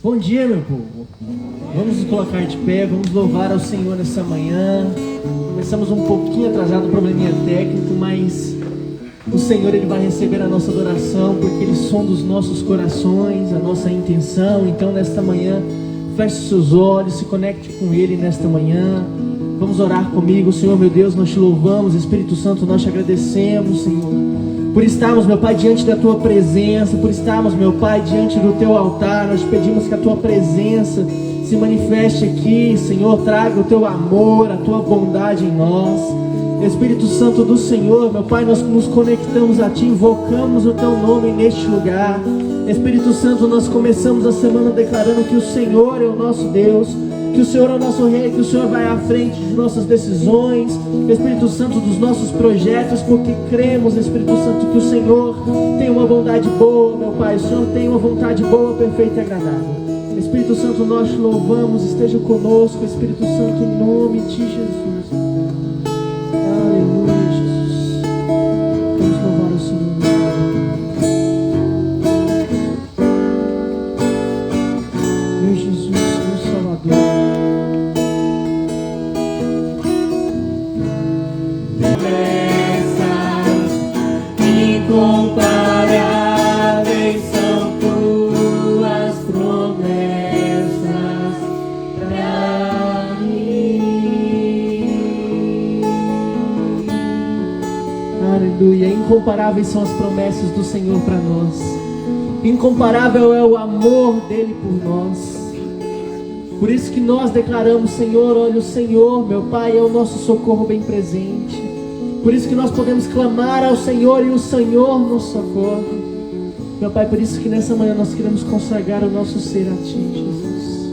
Bom dia, meu povo. Vamos nos colocar de pé, vamos louvar ao Senhor nessa manhã. Começamos um pouquinho atrasado, um probleminha técnico, mas o Senhor, Ele vai receber a nossa adoração, porque Ele sonda os nossos corações, a nossa intenção. Então, nesta manhã, feche os seus olhos, se conecte com Ele nesta manhã. Vamos orar comigo. Senhor, meu Deus, nós te louvamos. Espírito Santo, nós te agradecemos, Senhor, por estarmos, meu Pai, diante da Tua presença, por estarmos, meu Pai, diante do Teu altar. Nós pedimos que a Tua presença se manifeste aqui, Senhor. Traga o Teu amor, a Tua bondade em nós. Espírito Santo do Senhor, meu Pai, nós nos conectamos a Ti, invocamos o Teu nome neste lugar. Espírito Santo, nós começamos a semana declarando que o Senhor é o nosso Deus, que o Senhor é o nosso Rei, que o Senhor vai à frente de nossas decisões, Espírito Santo, dos nossos projetos, porque cremos, Espírito Santo, que o Senhor tem uma bondade boa, meu Pai. O Senhor tem uma vontade boa, perfeita e agradável. Espírito Santo, nós te louvamos, esteja conosco, Espírito Santo, em nome de Jesus. Aleluia, Jesus. Vamos louvar o Senhor. Meu Jesus, meu Salvador. Incomparáveis são tuas promessas pra mim. Aleluia. Incomparáveis são as promessas do Senhor para nós. Incomparável é o amor dele por nós. Por isso que nós declaramos, Senhor, olha, o Senhor, meu Pai, é o nosso socorro bem presente. Por isso que nós podemos clamar ao Senhor e o Senhor nos socorre. Meu Pai, por isso que nessa manhã nós queremos consagrar o nosso ser a Ti, Jesus.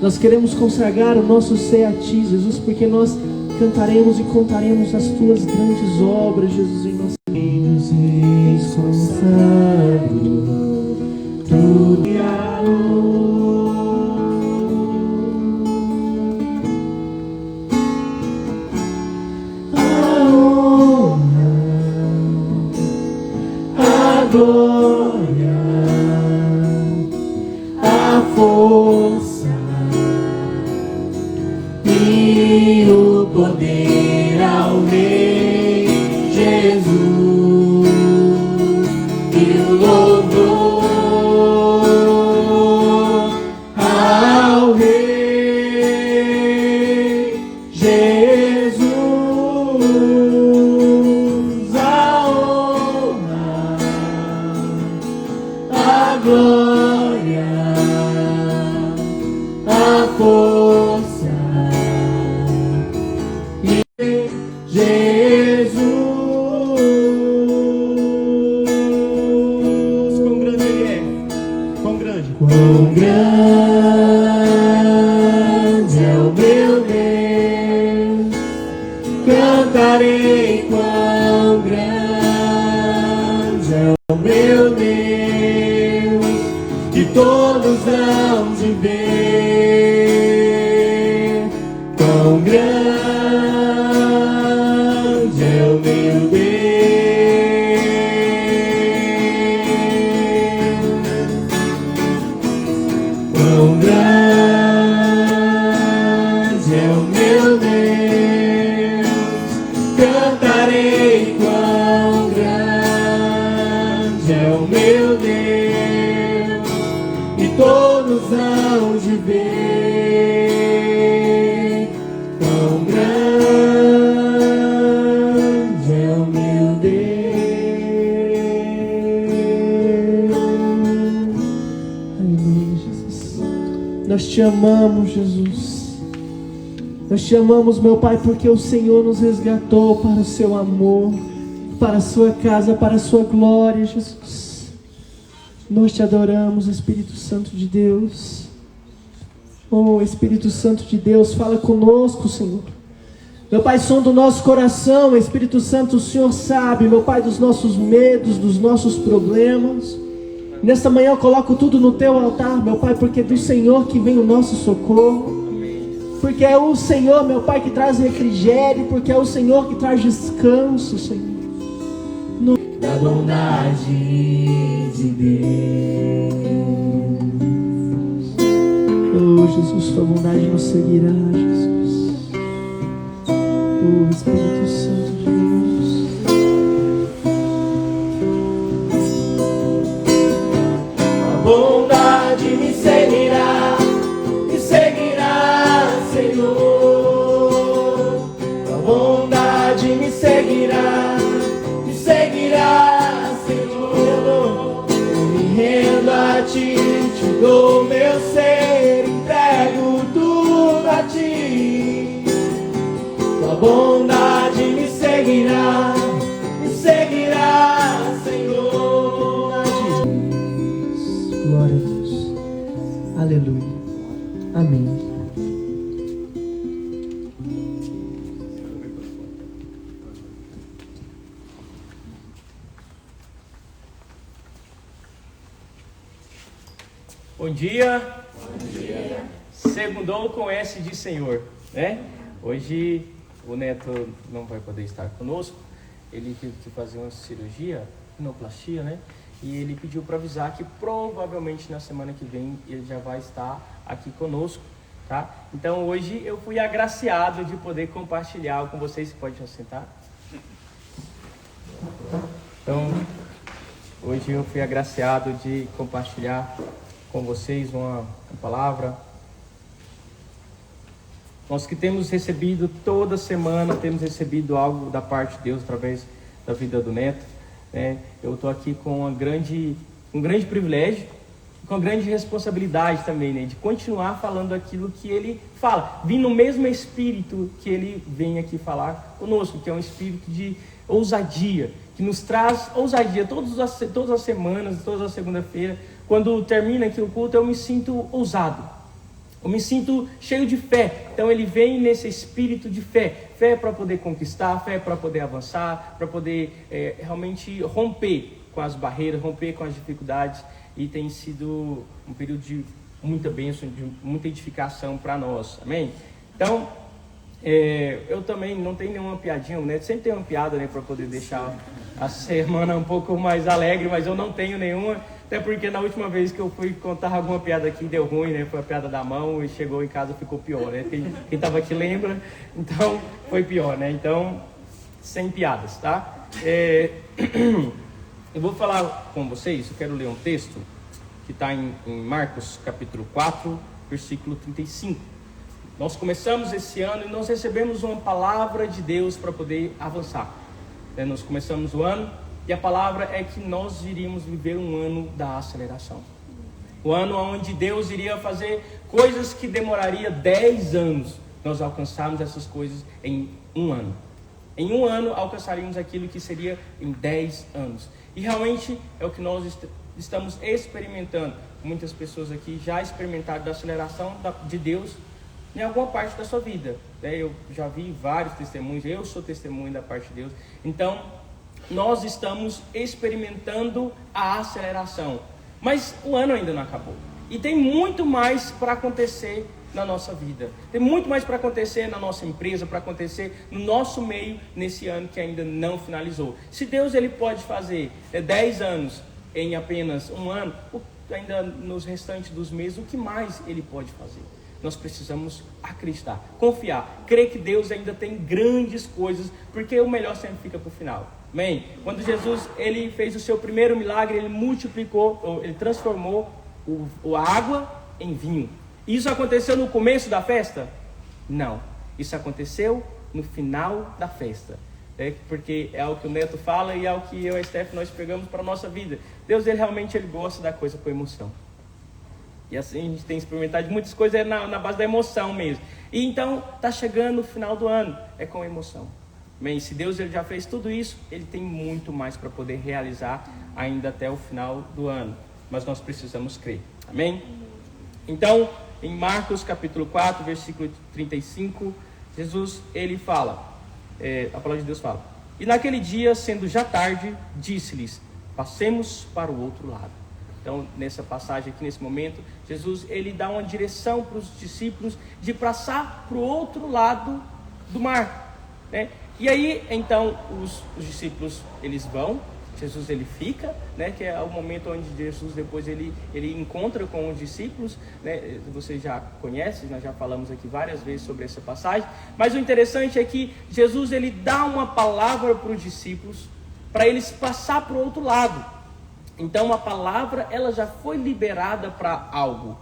Nós queremos consagrar o nosso ser a Ti, Jesus, porque nós cantaremos e contaremos as Tuas grandes obras, Jesus, em nossa vida. Nos eis consagro tudo e glória, a força e o poder ao Rei Jesus, e o louvor ao Rei Jesus. Glória, a força e Jesus. Quão grande Ele é? Quão grande? Quão grande é o meu Deus. Cantarei quão grande é o meu Deus. E todos hão de ver quão grande é o meu Deus. Quão grande é o meu Deus. Cantarei quão grande é o meu Deus. Todos hão de ver quão grande é o meu Deus. Aleluia, Jesus. Nós te amamos, Jesus. Nós te amamos, meu Pai, porque o Senhor nos resgatou para o seu amor, para a sua casa, para a sua glória, Jesus. Nós te adoramos, Espírito Santo de Deus. Oh, Espírito Santo de Deus, fala conosco, Senhor. Meu Pai, som do nosso coração, Espírito Santo, o Senhor sabe, meu Pai, dos nossos medos, dos nossos problemas. Nesta manhã eu coloco tudo no Teu altar, meu Pai, porque é do Senhor que vem o nosso socorro. Porque é o Senhor, meu Pai, que traz refrigério, porque é o Senhor que traz descanso, Senhor. Da bondade de Deus. Oh, Jesus, tua bondade nos seguirá, Jesus. Oh, Espírito Santo de Deus. A bondade me seguirá, Senhor. A bondade me seguirá, Senhor. Eu me rendo a ti, te dou meu ser, entrego tudo a ti. Tua bondade me seguirá, Senhor. Glória a Deus. Aleluia. Amém. Bom dia. Bom dia. Segundou com S de Senhor, né? Hoje o Neto não vai poder estar conosco. Ele teve que fazer uma cirurgia, rinoplastia, né? E ele pediu para avisar que provavelmente na semana que vem ele já vai estar aqui conosco, tá? Então hoje eu fui agraciado de poder compartilhar com vocês. Você pode já sentar? Então, hoje eu fui agraciado de compartilhar com vocês uma palavra. Nós que temos recebido toda semana, temos recebido algo da parte de Deus através da vida do Neto, né? Eu estou aqui com um grande privilégio, com grande responsabilidade também, né? De continuar falando aquilo que ele fala, vir no mesmo espírito que ele vem aqui falar conosco, que é um espírito de ousadia, que nos traz ousadia todas as semanas, toda a segunda-feira. Quando termina aqui o culto, eu me sinto ousado, eu me sinto cheio de fé. Então ele vem nesse espírito de fé, fé para poder conquistar, fé para poder avançar, para poder realmente romper com as barreiras, romper com as dificuldades. E tem sido um período de muita bênção, de muita edificação para nós, amém? Então, eu também não tenho nenhuma piadinha, né? Sempre tem uma piada, né, para poder deixar a semana um pouco mais alegre, mas eu não tenho nenhuma. Até porque na última vez que eu fui contar alguma piada aqui deu ruim, né? Foi a piada da mão e chegou em casa ficou pior, né? Quem estava aqui lembra, então foi pior, né? Então, sem piadas, tá? Eu vou falar com vocês, eu quero ler um texto que está em Marcos capítulo 4, versículo 35. Nós começamos esse ano e nós recebemos uma palavra de Deus para poder avançar, né? Nós começamos o ano e a palavra é que nós iríamos viver um ano da aceleração. O ano onde Deus iria fazer coisas que demoraria 10 anos. Nós alcançarmos essas coisas em um ano. Em um ano alcançaríamos aquilo que seria em 10 anos. E realmente é o que nós estamos experimentando. Muitas pessoas aqui já experimentaram da aceleração de Deus em alguma parte da sua vida. Eu já vi vários testemunhos, eu sou testemunho da parte de Deus. Então, nós estamos experimentando a aceleração, mas o ano ainda não acabou e tem muito mais para acontecer na nossa vida, tem muito mais para acontecer na nossa empresa, para acontecer no nosso meio nesse ano que ainda não finalizou. Se Deus ele pode fazer 10 anos em apenas um ano, ainda nos restantes dos meses, o que mais ele pode fazer? Nós precisamos acreditar, confiar, crer que Deus ainda tem grandes coisas, porque o melhor sempre fica para o final. Amém? Quando Jesus ele fez o seu primeiro milagre, ele multiplicou, ele transformou a água em vinho. Isso aconteceu no começo da festa? Não. Isso aconteceu no final da festa. Porque é o que o Neto fala e é o que eu e a Steph nós pegamos para a nossa vida. Deus ele realmente ele gosta da coisa com emoção. E assim a gente tem experimentado muitas coisas na base da emoção mesmo. E então está chegando o final do ano, é com emoção. Bem, se Deus ele já fez tudo isso, ele tem muito mais para poder realizar ainda até o final do ano. Mas nós precisamos crer. Amém? Então, em Marcos capítulo 4, versículo 35, Jesus ele fala, a palavra de Deus fala: e naquele dia, sendo já tarde, disse-lhes: passemos para o outro lado. Então, nessa passagem aqui, nesse momento, Jesus ele dá uma direção para os discípulos de passar para o outro lado do mar, né? E aí, então, os discípulos, eles vão, Jesus ele fica, né, que é o momento onde Jesus depois ele encontra com os discípulos, né, você já conhece, nós já falamos aqui várias vezes sobre essa passagem, mas o interessante é que Jesus ele dá uma palavra para os discípulos, para eles passar para o outro lado. Então a palavra ela já foi liberada para algo,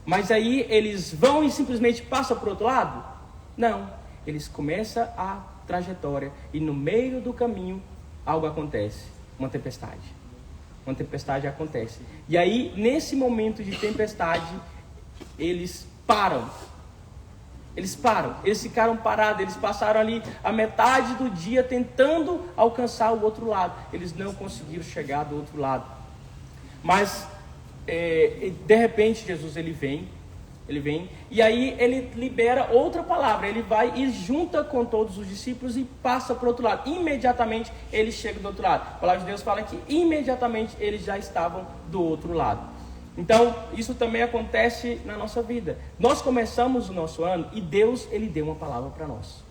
mas aí eles vão e simplesmente passam para o outro lado? Não, eles começam a trajetória e no meio do caminho algo acontece. Uma tempestade acontece. E aí, nesse momento de tempestade, eles param. Eles ficaram parados, eles passaram ali a metade do dia tentando alcançar o outro lado. Eles não conseguiram chegar do outro lado. Mas, de repente, Jesus ele vem, e aí ele libera outra palavra, ele vai e junta com todos os discípulos e passa para o outro lado. Imediatamente ele chega do outro lado. A palavra de Deus fala que imediatamente eles já estavam do outro lado. Então isso também acontece na nossa vida. Nós começamos o nosso ano e Deus ele deu uma palavra para nós,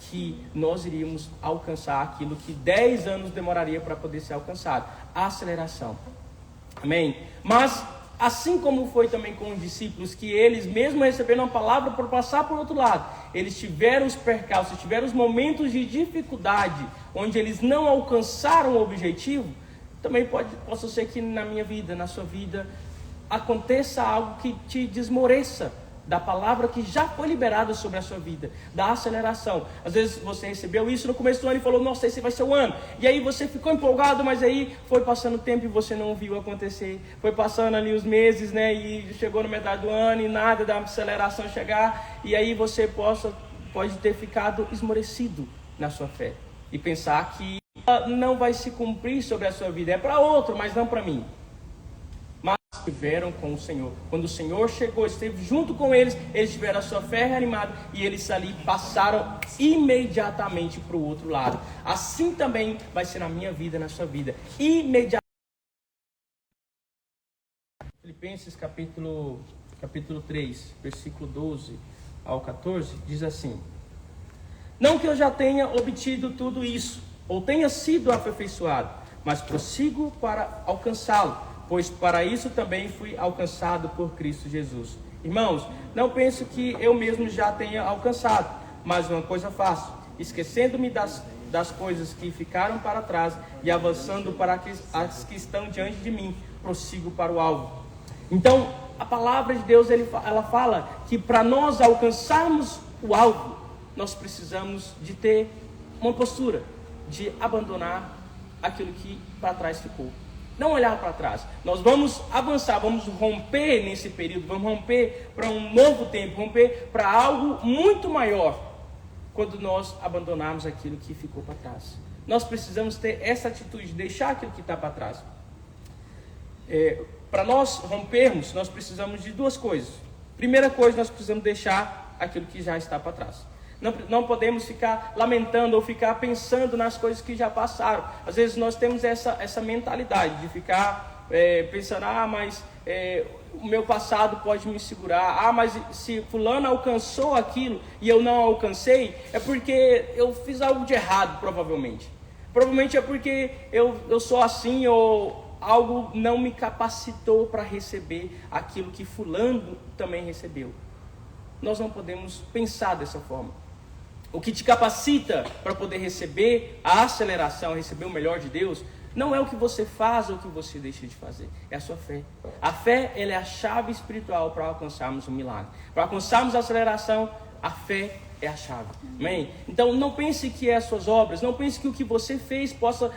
que nós iríamos alcançar aquilo que 10 anos demoraria para poder ser alcançado, a aceleração. Amém? Mas assim como foi também com os discípulos, que eles mesmo recebendo uma palavra para passar por outro lado, eles tiveram os percalços, tiveram os momentos de dificuldade, onde eles não alcançaram o objetivo, também possa ser que na minha vida, na sua vida, aconteça algo que te desmoreça da palavra que já foi liberada sobre a sua vida, da aceleração. Às vezes você recebeu isso no começo do ano e falou, nossa, esse vai ser o ano. E aí você ficou empolgado, mas aí foi passando o tempo e você não viu acontecer. Foi passando ali os meses, né? E chegou na metade do ano e nada da aceleração chegar. E aí você pode ter ficado esmorecido na sua fé. E pensar que não vai se cumprir sobre a sua vida. É para outro, mas não para mim. Estiveram com o Senhor. Quando o Senhor chegou, esteve junto com eles, eles tiveram a sua fé reanimada e eles ali passaram imediatamente para o outro lado. Assim também vai ser na minha vida, na sua vida. Imediatamente. Filipenses capítulo 3, versículo 12 ao 14, diz assim: não que eu já tenha obtido tudo isso, ou tenha sido aperfeiçoado, mas prossigo para alcançá-lo, pois para isso também fui alcançado por Cristo Jesus. Irmãos, não penso que eu mesmo já tenha alcançado, mas uma coisa faço, esquecendo-me das coisas que ficaram para trás e avançando para as que estão diante de mim, prossigo para o alvo. Então, a palavra de Deus ela fala que para nós alcançarmos o alvo, nós precisamos de ter uma postura, de abandonar aquilo que para trás ficou. Não olhar para trás. Nós vamos avançar, vamos romper nesse período, vamos romper para um novo tempo, romper para algo muito maior, quando nós abandonarmos aquilo que ficou para trás. Nós precisamos ter essa atitude de deixar aquilo que está para trás. Para nós rompermos, nós precisamos de duas coisas. Primeira coisa, nós precisamos deixar aquilo que já está para trás. Não podemos ficar lamentando ou ficar pensando nas coisas que já passaram. Às vezes nós temos essa mentalidade de ficar pensando, mas o meu passado pode me segurar. Mas se fulano alcançou aquilo e eu não alcancei, é porque eu fiz algo de errado, provavelmente. Provavelmente é porque eu sou assim, ou algo não me capacitou para receber aquilo que fulano também recebeu. Nós não podemos pensar dessa forma. O que te capacita para poder receber a aceleração, receber o melhor de Deus, não é o que você faz ou o que você deixa de fazer, é a sua fé. A fé, ela é a chave espiritual para alcançarmos o milagre. Para alcançarmos a aceleração, a fé é a chave. Amém? Então não pense que é as suas obras, não pense que o que você fez possa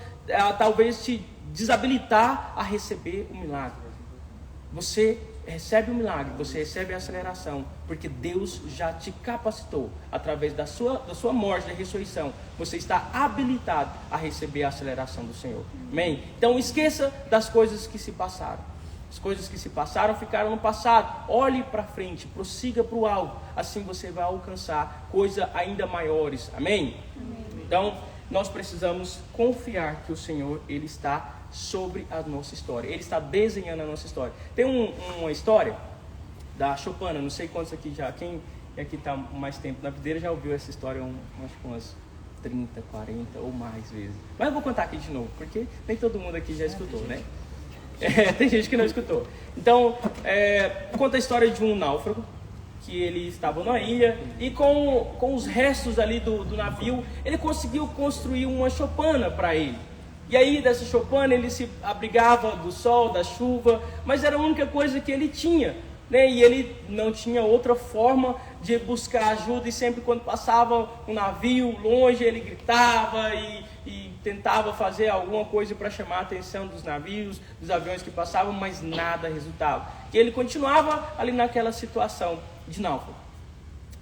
talvez te desabilitar a receber o milagre. Você recebe o milagre, você recebe a aceleração, porque Deus já te capacitou através da sua morte, da ressurreição. Você está habilitado a receber a aceleração do Senhor. Amém? Então esqueça das coisas que se passaram. As coisas que se passaram ficaram no passado. Olhe para frente, prossiga para o alvo. Assim você vai alcançar coisas ainda maiores. Amém? Amém. Então nós precisamos confiar que o Senhor, Ele está sobre a nossa história. Ele está desenhando a nossa história. Tem uma história da Chopin, não sei quantos aqui já, quem aqui está mais tempo na videira já ouviu essa história, acho que umas 30, 40 ou mais vezes. Mas eu vou contar aqui de novo, porque nem todo mundo aqui já escutou, né? Tem gente que não escutou. Então, conta a história de um náufrago, que ele estava na ilha, e com os restos ali do navio, ele conseguiu construir uma choupana para ele. E aí, dessa choupana, ele se abrigava do sol, da chuva, mas era a única coisa que ele tinha, né? E ele não tinha outra forma de buscar ajuda, e sempre quando passava um navio longe, ele gritava e tentava fazer alguma coisa para chamar a atenção dos navios, dos aviões que passavam, mas nada resultava. E ele continuava ali naquela situação de náufrago.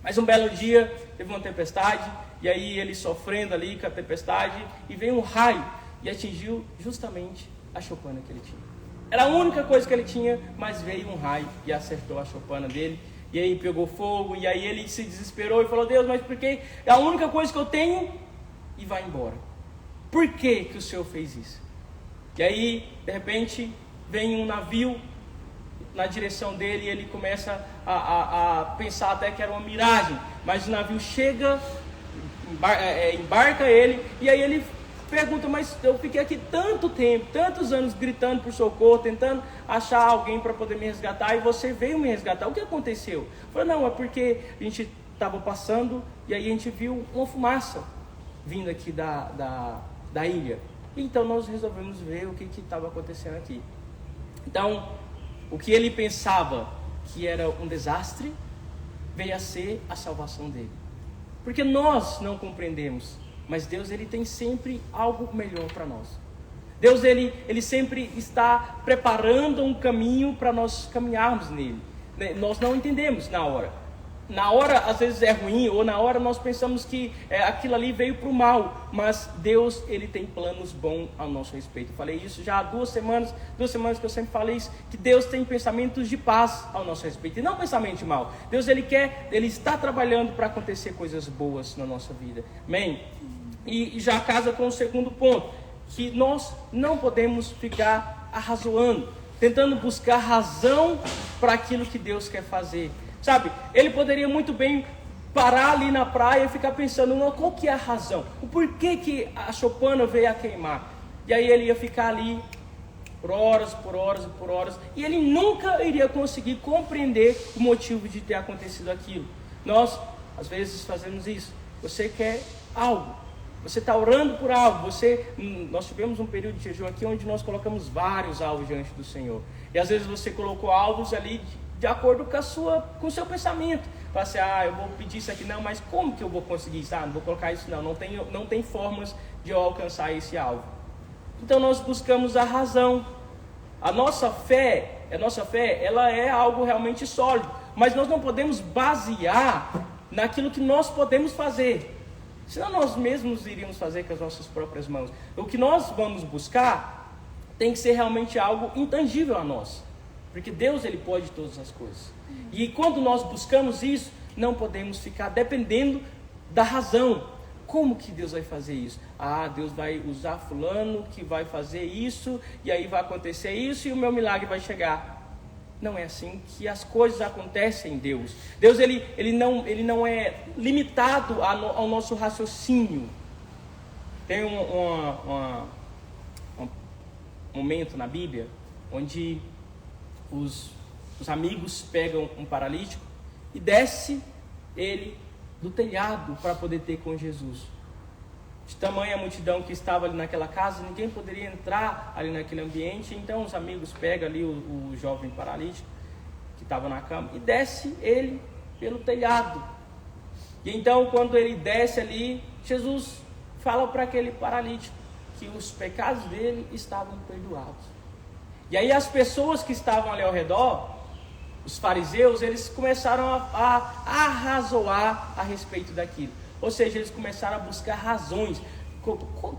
Mas um belo dia, teve uma tempestade, e aí ele sofrendo ali com a tempestade, e veio um raio e atingiu justamente a choupana que ele tinha. Era a única coisa que ele tinha, mas veio um raio e acertou a choupana dele, e aí pegou fogo, e aí ele se desesperou e falou: Deus, mas por que é a única coisa que eu tenho? E vai embora. Por que o Senhor fez isso? E aí, de repente, vem um navio na direção dele, e ele começa a pensar até que era uma miragem, mas o navio chega, embarca ele, e aí ele pergunta: mas eu fiquei aqui tanto tempo, tantos anos gritando por socorro, tentando achar alguém para poder me resgatar, e você veio me resgatar, o que aconteceu? Eu falei: não, é porque a gente estava passando, e aí a gente viu uma fumaça vindo aqui da ilha, então nós resolvemos ver o que estava acontecendo aqui. Então, o que ele pensava que era um desastre, veio a ser a salvação dele. Porque nós não compreendemos, mas Deus, ele tem sempre algo melhor para nós. Deus, ele sempre está preparando um caminho para nós caminharmos nele. Nós não entendemos na hora. Na hora, às vezes é ruim, ou na hora nós pensamos que aquilo ali veio para o mal, mas Deus, ele tem planos bons ao nosso respeito. Eu falei isso já há 2 semanas que eu sempre falei isso, que Deus tem pensamentos de paz ao nosso respeito, e não pensamento de mal. Deus, ele está trabalhando para acontecer coisas boas na nossa vida, amém? E já casa com o segundo ponto, que nós não podemos ficar arrazoando, tentando buscar razão para aquilo que Deus quer fazer. Sabe, ele poderia muito bem parar ali na praia e ficar pensando: não, qual que é a razão? O porquê que a choupana veio a queimar? E aí ele ia ficar ali por horas, e ele nunca iria conseguir compreender o motivo de ter acontecido aquilo. Nós, às vezes, fazemos isso. Você quer algo, você está orando por algo, nós tivemos um período de jejum aqui onde nós colocamos vários alvos diante do Senhor. E às vezes você colocou alvos ali de acordo com o seu pensamento. Fala assim: eu vou pedir isso aqui, não, mas como que eu vou conseguir isso? Não vou colocar isso, não tem formas de eu alcançar esse alvo. Então nós buscamos a razão. A nossa fé, ela é algo realmente sólido, mas nós não podemos basear naquilo que nós podemos fazer, senão nós mesmos iríamos fazer com as nossas próprias mãos. O que nós vamos buscar tem que ser realmente algo intangível a nós, porque Deus, ele pode todas as coisas. E quando nós buscamos isso, não podemos ficar dependendo da razão. Como que Deus vai fazer isso? Deus vai usar fulano que vai fazer isso, e aí vai acontecer isso, e o meu milagre vai chegar. Não é assim que as coisas acontecem em Deus. Deus, ele não é limitado ao nosso raciocínio. Tem um momento na Bíblia onde os amigos pegam um paralítico e desce ele do telhado para poder ter com Jesus. De tamanha multidão que estava ali naquela casa, ninguém poderia entrar ali naquele ambiente. Então os amigos pegam ali o jovem paralítico que estava na cama e desce ele pelo telhado. E então, quando ele desce ali, Jesus fala para aquele paralítico que os pecados dele estavam perdoados. E aí as pessoas que estavam ali ao redor, os fariseus, eles começaram a arrazoar a respeito daquilo. Ou seja, eles começaram a buscar razões.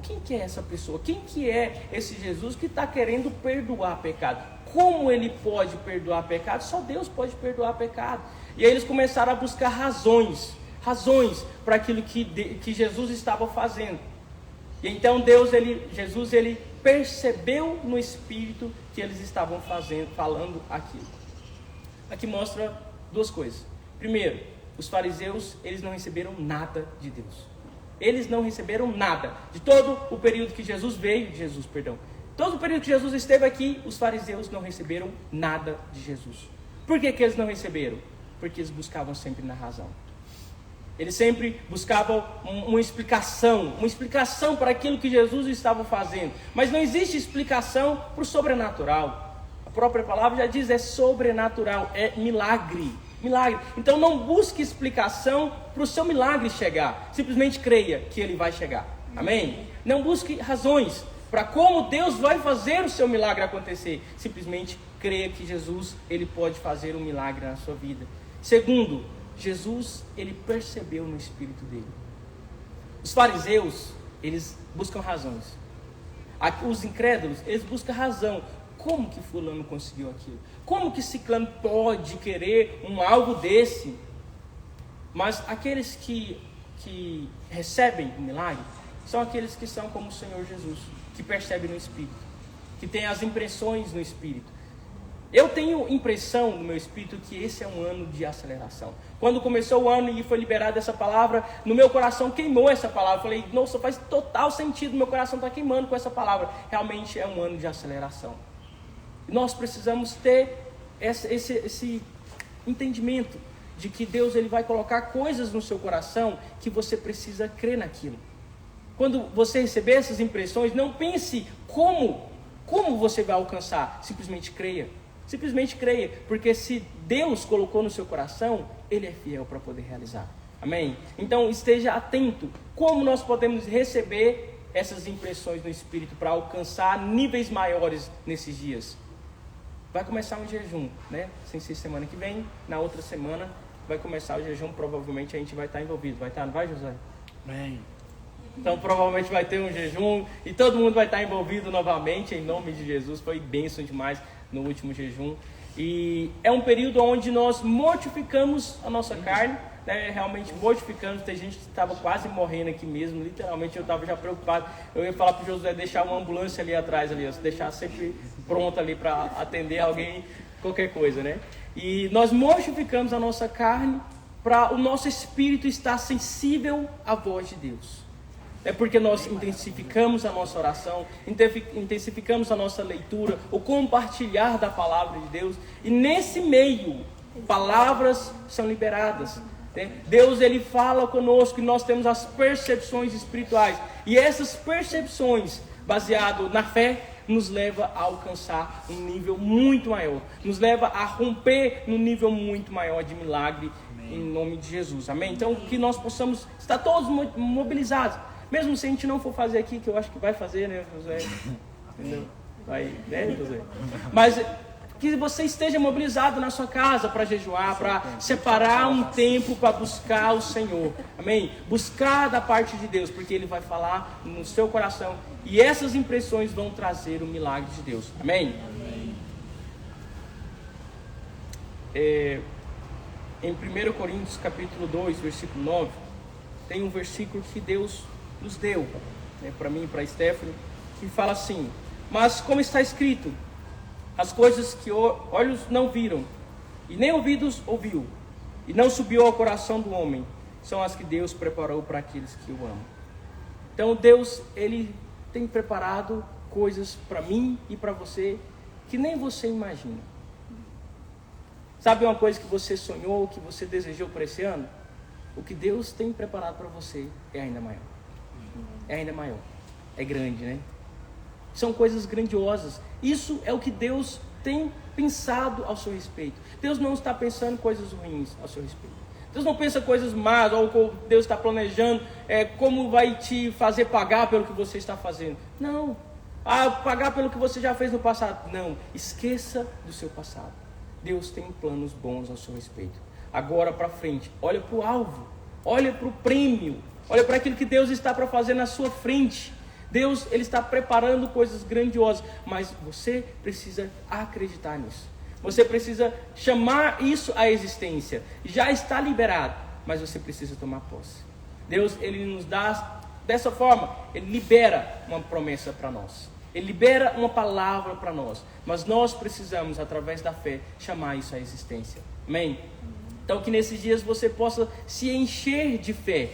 Quem que é essa pessoa? Quem que é esse Jesus que está querendo perdoar pecado? Como ele pode perdoar pecado? Só Deus pode perdoar pecado. E aí eles começaram a buscar razões para aquilo que Jesus estava fazendo. E então Jesus percebeu no Espírito que eles estavam falando aquilo. Aqui mostra 2 coisas. Primeiro, os fariseus, eles não receberam nada de Deus. Eles não receberam nada. De todo o período que todo o período que Jesus esteve aqui, os fariseus não receberam nada de Jesus. Por que eles não receberam? Porque eles buscavam sempre na razão. Eles sempre buscavam uma explicação para aquilo que Jesus estava fazendo. Mas não existe explicação para o sobrenatural. A própria palavra já diz, é sobrenatural, é milagre. Então não busque explicação para o seu milagre chegar. Simplesmente creia que ele vai chegar. Amém? Não busque razões para como Deus vai fazer o seu milagre acontecer. Simplesmente creia que Jesus, ele pode fazer um milagre na sua vida. Segundo, Jesus, ele percebeu no espírito dele. Os fariseus, eles buscam razões. Os incrédulos, eles buscam razão. Como que fulano conseguiu aquilo? Como que ciclano pode querer algo desse? Mas aqueles que recebem o milagre, são aqueles que são como o Senhor Jesus, que percebem no espírito, que têm as impressões no espírito. Eu tenho impressão no meu espírito que esse é um ano de aceleração. Quando começou o ano e foi liberada essa palavra, no meu coração queimou essa palavra. Eu falei, nossa, faz total sentido, meu coração está queimando com essa palavra. Realmente é um ano de aceleração. E nós precisamos ter esse entendimento de que Deus, ele vai colocar coisas no seu coração que você precisa crer naquilo. Quando você receber essas impressões, não pense como você vai alcançar. Simplesmente creia, porque se Deus colocou no seu coração, ele é fiel para poder realizar. Amém? Então esteja atento como nós podemos receber essas impressões no Espírito para alcançar níveis maiores nesses dias. Vai começar um jejum, né? Sem ser semana que vem, na outra semana vai começar o jejum, provavelmente a gente vai estar envolvido. Vai estar, não vai, José? Amém. Então provavelmente vai ter um jejum e todo mundo vai estar envolvido novamente, em nome de Jesus. Foi bênção demais no último jejum. E é um período onde nós mortificamos a nossa carne, né? Realmente mortificamos. Tem gente que estava quase morrendo aqui mesmo, literalmente eu estava já preocupado. Eu ia falar para o Josué deixar uma ambulância ali atrás, deixar sempre pronta ali para atender alguém, qualquer coisa, né? E nós mortificamos a nossa carne para o nosso espírito estar sensível à voz de Deus. É porque nós intensificamos a nossa oração, intensificamos a nossa leitura, o compartilhar da palavra de Deus. E nesse meio, palavras são liberadas. Né? Deus, ele fala conosco e nós temos as percepções espirituais. E essas percepções, baseado na fé, nos leva a alcançar um nível muito maior. Nos leva a romper num nível muito maior de milagre, em nome de Jesus. Amém? Então, que nós possamos estar todos mobilizados. Mesmo se a gente não for fazer aqui, que eu acho que vai fazer, né, José? Entendeu? Vai, né, José? Mas que você esteja mobilizado na sua casa para jejuar, para separar um tempo para buscar o Senhor. Amém? Buscar da parte de Deus, porque Ele vai falar no seu coração e essas impressões vão trazer o milagre de Deus. Amém? Em 1 Coríntios capítulo 2, versículo 9, tem um versículo que Deus nos deu, né, para mim e para Stephanie, que fala assim: mas como está escrito, as coisas que olhos não viram, e nem ouvidos ouviu, e não subiu ao coração do homem, são as que Deus preparou para aqueles que o amam. Então Deus, ele tem preparado coisas para mim e para você, que nem você imagina. Sabe uma coisa que você sonhou, que você desejou para esse ano? O que Deus tem preparado para você é ainda maior. É ainda maior. É grande, né? São coisas grandiosas. Isso é o que Deus tem pensado ao seu respeito. Deus não está pensando coisas ruins ao seu respeito. Deus não pensa coisas más, ou Deus está planejando como vai te fazer pagar pelo que você está fazendo. Não. Pagar pelo que você já fez no passado. Não. Esqueça do seu passado. Deus tem planos bons ao seu respeito. Agora para frente, olha para o alvo, olha para o prêmio, olha para aquilo que Deus está para fazer na sua frente. Deus, ele está preparando coisas grandiosas, mas você precisa acreditar nisso. Você precisa chamar isso à existência. Já está liberado, mas você precisa tomar posse. Deus, ele nos dá dessa forma, ele libera uma promessa para nós. Ele libera uma palavra para nós, mas nós precisamos, através da fé, chamar isso à existência. Amém? Então que nesses dias você possa se encher de fé,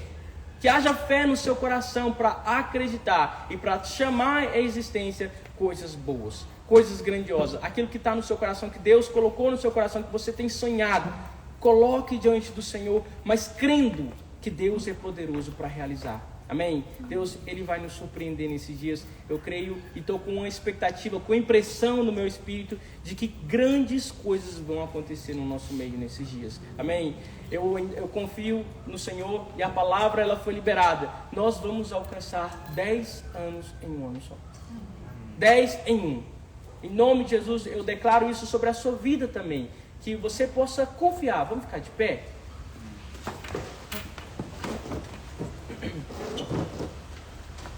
Que haja fé no seu coração para acreditar e para chamar à existência coisas boas, coisas grandiosas. Aquilo que está no seu coração, que Deus colocou no seu coração, que você tem sonhado, coloque diante do Senhor, mas crendo que Deus é poderoso para realizar. Amém? Deus, Ele vai nos surpreender nesses dias. Eu creio e estou com uma expectativa, com impressão no meu espírito de que grandes coisas vão acontecer no nosso meio nesses dias. Amém? Eu confio no Senhor e a palavra ela foi liberada. Nós vamos alcançar 10 anos em um ano só. 10 em um. Em nome de Jesus, eu declaro isso sobre a sua vida também. Que você possa confiar. Vamos ficar de pé?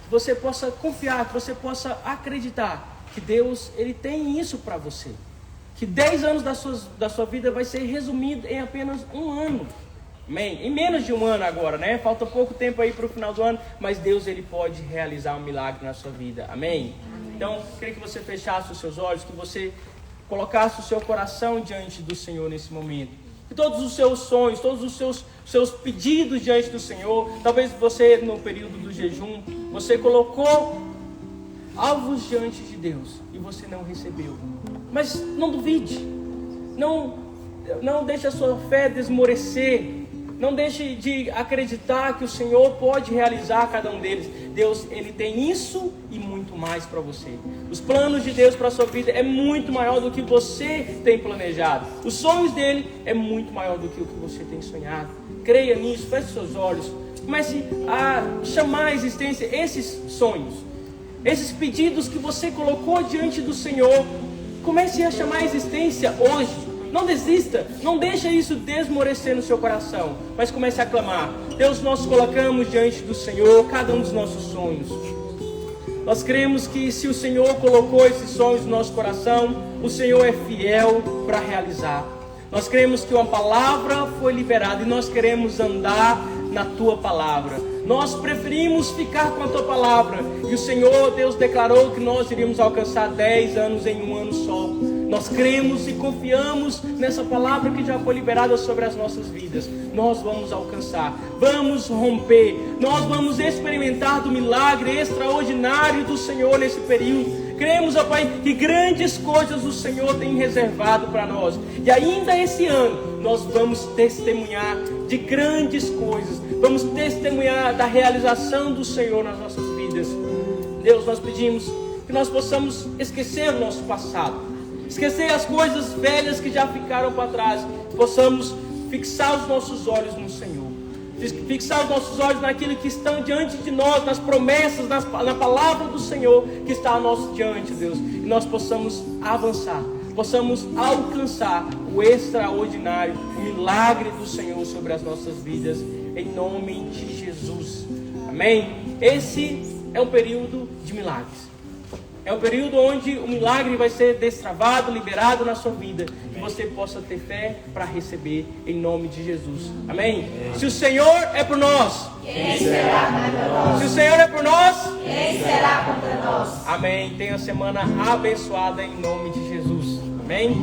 Que você possa confiar, que você possa acreditar que Deus, Ele tem isso para você. Que 10 anos da sua vida vai ser resumido em apenas um ano. Amém? Em menos de um ano agora, né? Falta pouco tempo aí para o final do ano, mas Deus, Ele pode realizar um milagre na sua vida. Amém? Então, eu queria que você fechasse os seus olhos, que você colocasse o seu coração diante do Senhor nesse momento. Que todos os seus sonhos, todos os seus pedidos diante do Senhor, talvez você no período do jejum, você colocou alvos diante de Deus e você não recebeu. Mas não duvide, não deixe a sua fé desmorecer, não deixe de acreditar que o Senhor pode realizar cada um deles. Deus, Ele tem isso e muito mais para você. Os planos de Deus para a sua vida é muito maior do que você tem planejado. Os sonhos dele é muito maior do que o que você tem sonhado. Creia nisso, feche seus olhos. Comece a chamar à existência esses sonhos, esses pedidos que você colocou diante do Senhor. Comece a chamar à existência hoje. Não desista, não deixe isso desmorecer no seu coração, mas comece a clamar. Deus, nós colocamos diante do Senhor cada um dos nossos sonhos. Nós cremos que se o Senhor colocou esses sonhos no nosso coração, o Senhor é fiel para realizar. Nós cremos que uma palavra foi liberada e nós queremos andar na Tua palavra. Nós preferimos ficar com a Tua palavra. E o Senhor, Deus, declarou que nós iríamos alcançar 10 anos em um ano só. Nós cremos e confiamos nessa palavra que já foi liberada sobre as nossas vidas. Nós vamos alcançar, vamos romper, nós vamos experimentar do milagre extraordinário do Senhor nesse período. Cremos, ó Pai, que grandes coisas o Senhor tem reservado para nós. E ainda esse ano, nós vamos testemunhar de grandes coisas. Vamos testemunhar da realização do Senhor nas nossas vidas. Deus, nós pedimos que nós possamos esquecer o nosso passado. Esquecer as coisas velhas que já ficaram para trás. Possamos fixar os nossos olhos no Senhor. Fixar os nossos olhos naquilo que estão diante de nós, nas promessas, na palavra do Senhor que está ao nosso diante, Deus. E nós possamos avançar, possamos alcançar o extraordinário, o milagre do Senhor sobre as nossas vidas, em nome de Jesus. Amém? Esse é um período de milagres. É um período onde o milagre vai ser destravado, liberado na sua vida. Que você possa ter fé para receber em nome de Jesus. Amém? Se o Senhor é por nós, quem será contra nós? Se o Senhor é por nós, quem será contra nós? Amém. Tenha uma semana abençoada em nome de Jesus. Amém?